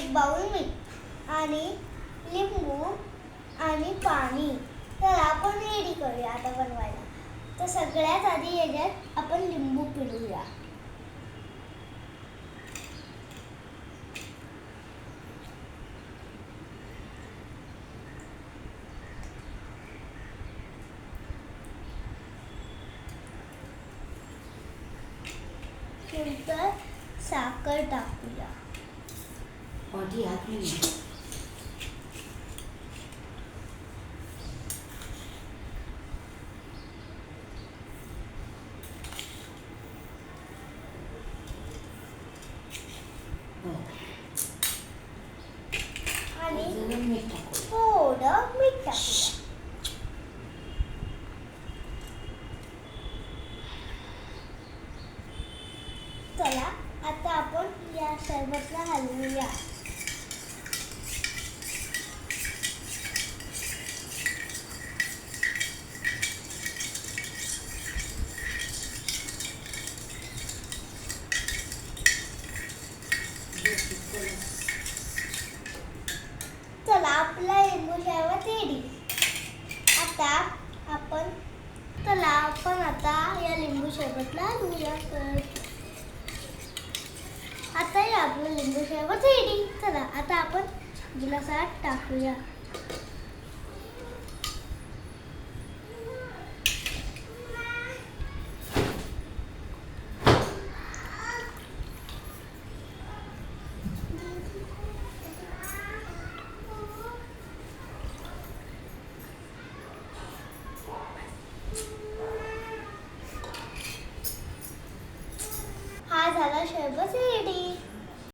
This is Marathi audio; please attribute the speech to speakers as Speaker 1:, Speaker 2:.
Speaker 1: एक बाउल मीठ आणि लिंबू आणि पाणी. तर आपण रेडी करूया आता बनवायला. तर सगळ्यात आधी याच्यात आपण लिंबू पिळूया. नंतर साखर टाकूया.
Speaker 2: पाठी हात नाही.
Speaker 1: आणि
Speaker 2: मीठ टाकू.
Speaker 1: थोडं मीठ टाकूया. चला आता आपण या सरबतला हलवूया. चला आपला लिंबू सरबत रेडी. आता आपण या लिंबू सरबतला हलवूया. आता हे आपलं लिंबू सरबत रेडी. चला आता आपण गिलासात टाकूया. हा झाला सरबत रेडी.